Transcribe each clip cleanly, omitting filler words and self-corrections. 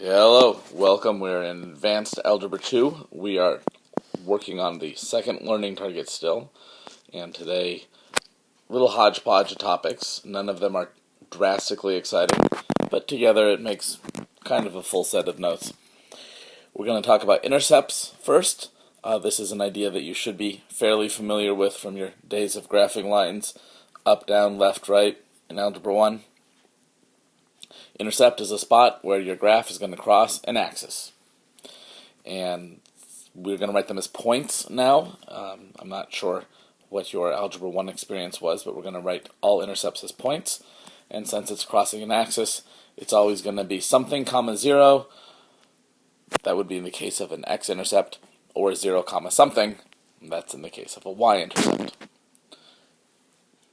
Hello, welcome. We're in Advanced Algebra 2. We are working on the second learning target still, and today, little hodgepodge of topics. None of them are drastically exciting, but together it makes kind of a full set of notes. We're going to talk about intercepts first. This is an idea that you should be fairly familiar with from your days of graphing lines, up, down, left, right in Algebra 1. Intercept is a spot where your graph is going to cross an axis. And we're going to write them as points now. I'm not sure what your Algebra 1 experience was, but we're going to write all intercepts as points. And since it's crossing an axis, it's always going to be something, 0. That would be in the case of an x-intercept, or 0, something. That's in the case of a y-intercept.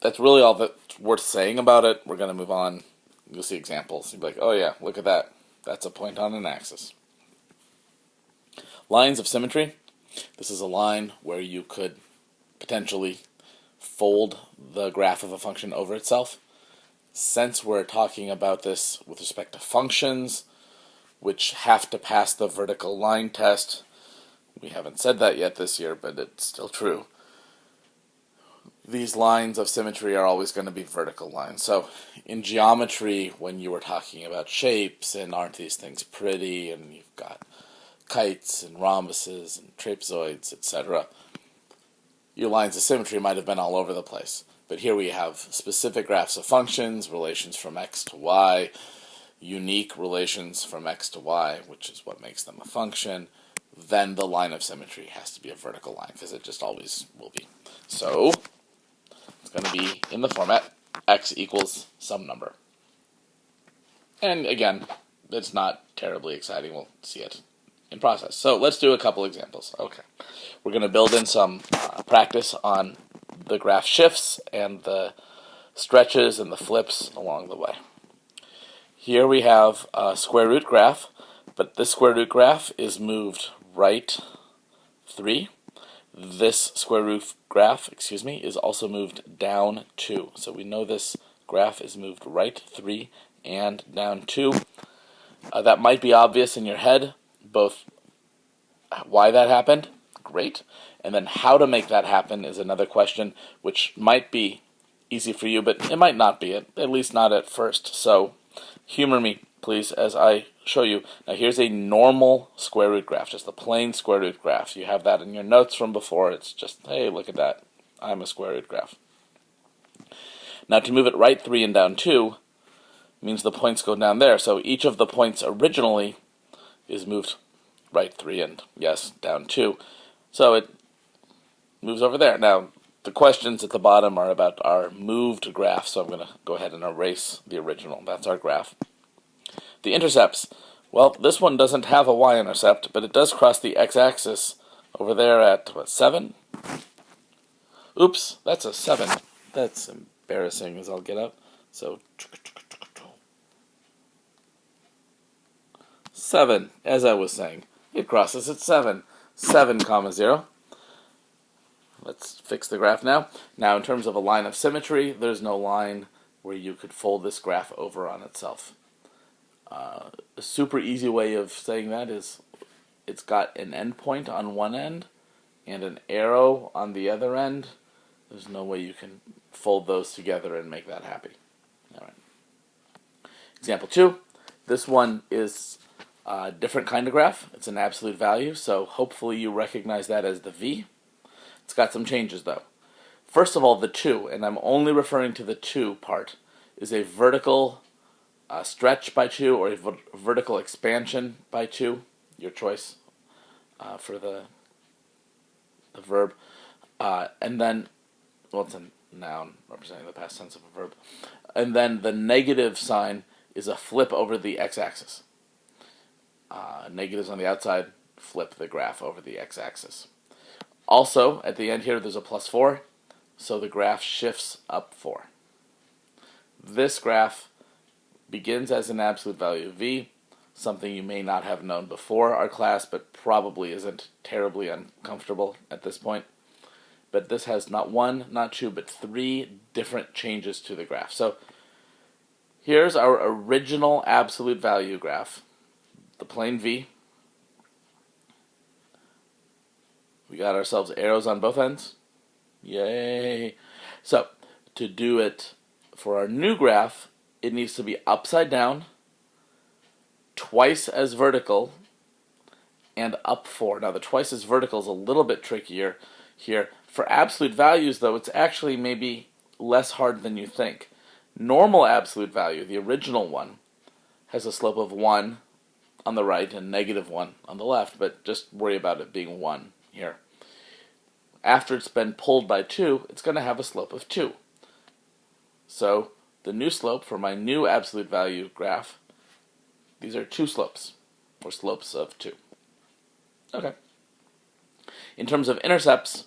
That's really all that's worth saying about it. We're going to move on. You'll see examples. You'll be like, oh yeah, look at that. That's a point on an axis. Lines of symmetry. This is a line where you could potentially fold the graph of a function over itself. Since we're talking about this with respect to functions, which have to pass the vertical line test, we haven't said that yet this year, but it's still true. These lines of symmetry are always going to be vertical lines. So in geometry, when you were talking about shapes and aren't these things pretty, and you've got kites and rhombuses and trapezoids, etc., your lines of symmetry might have been all over the place. But here we have specific graphs of functions, relations from x to y, unique relations from x to y, which is what makes them a function. Then the line of symmetry has to be a vertical line, because it just always will be. So it's going to be in the format x equals some number. And again, it's not terribly exciting. We'll see it in process. So let's do a couple examples. Okay, we're going to build in some practice on the graph shifts and the stretches and the flips along the way. Here we have a square root graph, but this square root graph is moved right 3. This square root graph, is also moved down 2. So we know this graph is moved right 3 and down 2. That might be obvious in your head, both why that happened, great, and then how to make that happen is another question, which might be easy for you, but it might not be, at least not at first. So humor me, please, as I show you. Now here's a normal square root graph, just a plain square root graph. You have that in your notes from before. It's just, hey, look at that. I'm a square root graph. Now to move it right 3 and down 2 means the points go down there. So each of the points originally is moved right 3 and, yes, down 2. So it moves over there. Now the questions at the bottom are about our moved graph, so I'm going to go ahead and erase the original. That's our graph. The intercepts. Well, this one doesn't have a y-intercept, but it does cross the x-axis over there at, what, 7? Oops, that's a 7. That's embarrassing as I'll get up. So 7, as I was saying. It crosses at 7. 7, 0. Let's fix the graph now. Now, in terms of a line of symmetry, there's no line where you could fold this graph over on itself. A super easy way of saying that is it's got an endpoint on one end and an arrow on the other end. There's no way you can fold those together and make that happy. All right. Example 2. This one is a different kind of graph. It's an absolute value, so hopefully you recognize that as the v. It's got some changes, though. First of all, the 2, and I'm only referring to the 2 part, is a vertical stretch by 2 or a vertical expansion by 2, your choice for the verb. And then, well, it's a noun representing the past tense of a verb. And then the negative sign is a flip over the x-axis. Negatives on the outside, flip the graph over the x-axis. Also, at the end here, there's a +4, so the graph shifts up 4. This graph begins as an absolute value of v, something you may not have known before our class, but probably isn't terribly uncomfortable at this point. But this has not 1, not 2, but 3 different changes to the graph. So here's our original absolute value graph. the plane V. We got ourselves arrows on both ends. Yay! So, to do it for our new graph, it needs to be upside down, twice as vertical, and up 4. Now, the twice as vertical is a little bit trickier here. For absolute values, though, it's actually maybe less hard than you think. Normal absolute value, the original one, has a slope of 1 on the right and -1 on the left, but just worry about it being 1 here. After it's been pulled by 2, it's going to have a slope of 2. So the new slope for my new absolute value graph, these are 2 slopes, or slopes of 2. Okay. In terms of intercepts,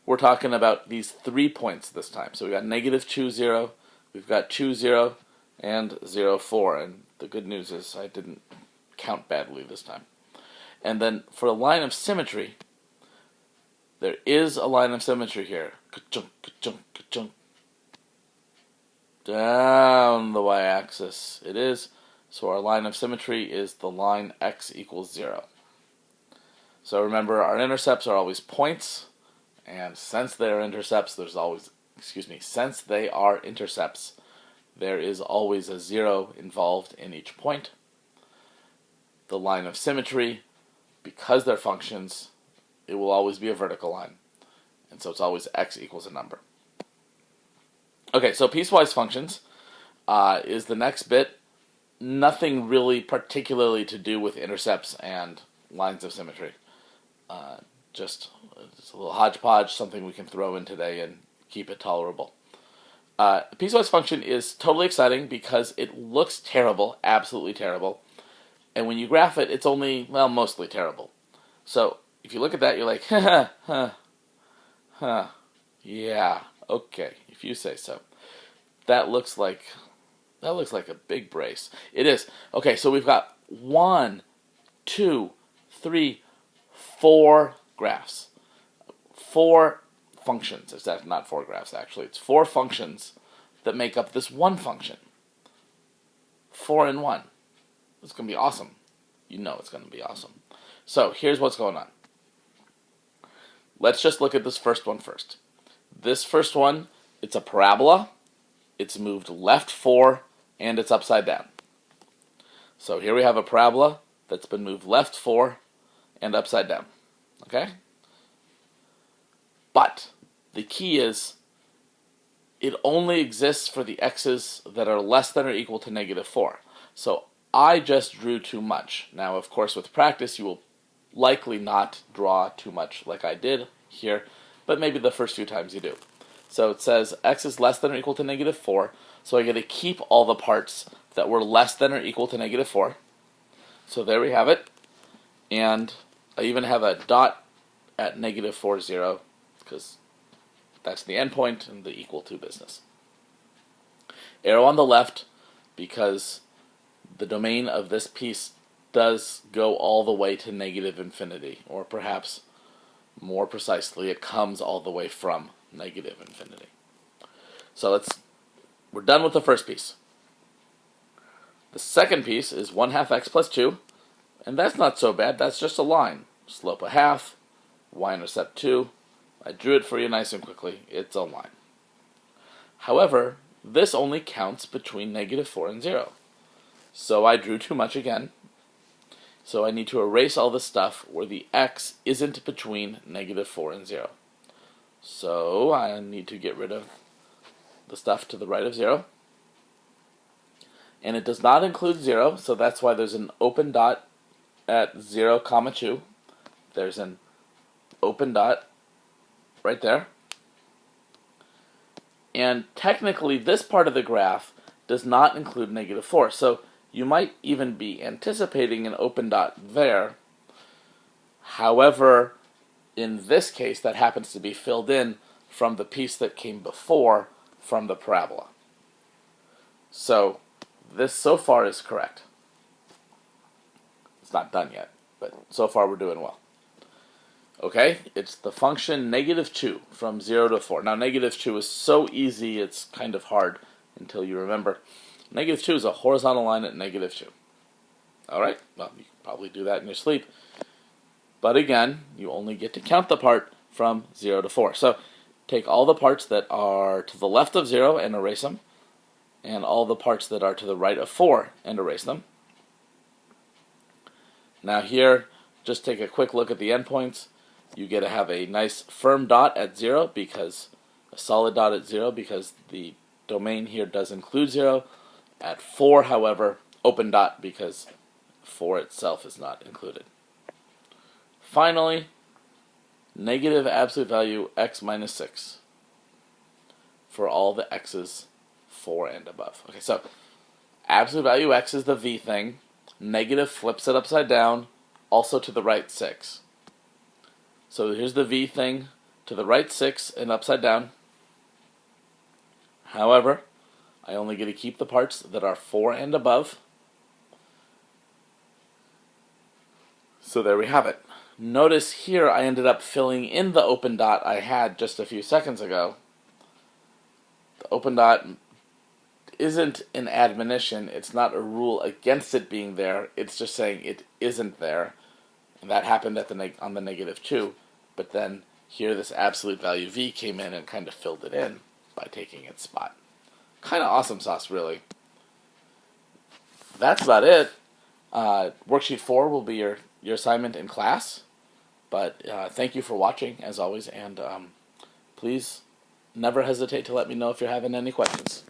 we're talking about these 3 points this time. So we got -2, 0, we've got 2, 0, and 0, 4. And the good news is I didn't count badly this time. And then for a line of symmetry, there is a line of symmetry here. Ka-chunk, ka-chunk, ka-chunk. Down the y-axis it is. So our line of symmetry is the line x equals 0. So remember, our intercepts are always points, and since they are intercepts, there is always a 0 involved in each point. The line of symmetry, because they're functions, it will always be a vertical line, and so it's always x equals a number. Okay, so piecewise functions is the next bit. Nothing really particularly to do with intercepts and lines of symmetry. Just a little hodgepodge, something we can throw in today and keep it tolerable. A piecewise function is totally exciting because it looks terrible, absolutely terrible, and when you graph it, it's only, well, mostly terrible. So if you look at that, you're like, yeah, okay, if you say so. That looks like a big brace. It is. Okay, so we've got 1, 2, 3, 4 graphs. 4 functions. It's not 4 graphs, actually. It's 4 functions that make up this one function. 4 in 1. It's going to be awesome. You know it's going to be awesome. So here's what's going on. Let's just look at this first one first. This first one, it's a parabola. It's moved left 4, and it's upside down. So here we have a parabola that's been moved left 4 and upside down. Okay? But the key is it only exists for the x's that are less than or equal to -4. So I just drew too much. Now, of course, with practice, you will likely not draw too much like I did here, but maybe the first few times you do. So it says x is less than or equal to -4, so I get to keep all the parts that were less than or equal to -4. So there we have it, and I even have a dot at -4, 0, because that's the endpoint and the equal to business. Arrow on the left, because the domain of this piece does go all the way to -infinity, or perhaps more precisely, it comes all the way from -infinity. So we're done with the first piece. The second piece is 1/2 x plus 2, and that's not so bad. That's just a line. Slope 1/2, y-intercept 2. I drew it for you nice and quickly. It's a line. However, this only counts between -4 and 0. So I drew too much again. So I need to erase all the stuff where the x isn't between -4 and 0. So I need to get rid of the stuff to the right of 0. And it does not include 0, so that's why there's an open dot at 0, 2. There's an open dot right there. And technically, this part of the graph does not include -4. So you might even be anticipating an open dot there. However, in this case, that happens to be filled in from the piece that came before from the parabola. So this so far is correct. It's not done yet, but so far we're doing well. Okay, it's the function -2 from 0 to 4. Now -2 is so easy, it's kind of hard until you remember. -2 is a horizontal line at -2. All right, well, you can probably do that in your sleep. But again, you only get to count the part from 0 to 4. So take all the parts that are to the left of 0 and erase them, and all the parts that are to the right of 4 and erase them. Now here, just take a quick look at the endpoints. You get to have a nice firm dot at 0, because a solid dot at 0, because the domain here does include 0. At 4, however, open dot, because 4 itself is not included. Finally, negative absolute value x minus 6 for all the x's 4 and above. Okay, so absolute value x is the v thing. Negative flips it upside down, also to the right 6. So here's the v thing, to the right 6 and upside down. However, I only get to keep the parts that are 4 and above. So there we have it. Notice here I ended up filling in the open dot I had just a few seconds ago. The open dot isn't an admonition. It's not a rule against it being there. It's just saying it isn't there. And that happened at on the negative 2. But then here this absolute value v came in and kind of filled it in by taking its spot. Kind of awesome sauce, really. That's about it. Worksheet 4 will be your assignment in class. But thank you for watching, as always, and please never hesitate to let me know if you're having any questions.